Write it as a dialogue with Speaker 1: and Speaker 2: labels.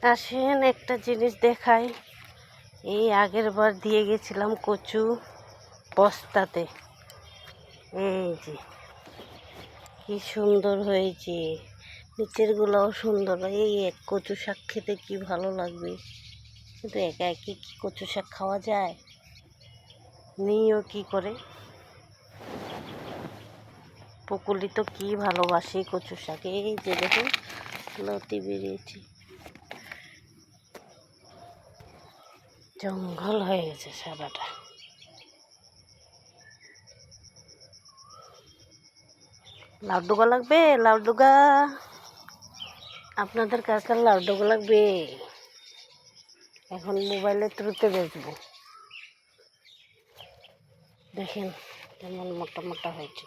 Speaker 1: আসেন একটা জিনিস দেখাই। এই আগের বার দিয়ে গেছিলাম কচু বস্তাতে। এই যে কি সুন্দর হয়েছে, নিচের গুলাও সুন্দর। এই এক কচু শাক খেতে কি ভালো লাগবে, কিন্তু একা একই কি কচু শাক খাওয়া যায়? নিয়েও কি করে? পুকুলি তো কি ভালোবাসি কচু শাক। এই যে দেখুন লতি বেরিয়েছে, জঙ্গল হয়ে গেছে সারাটা। লাউডুগা লাগবে? লাউডুগা আপনাদের কার কার লাউডুগা লাগবে? এখন মোবাইলের থ্রুতে বেচবো। দেখেন কেমন মোটা মোটা হয়েছে।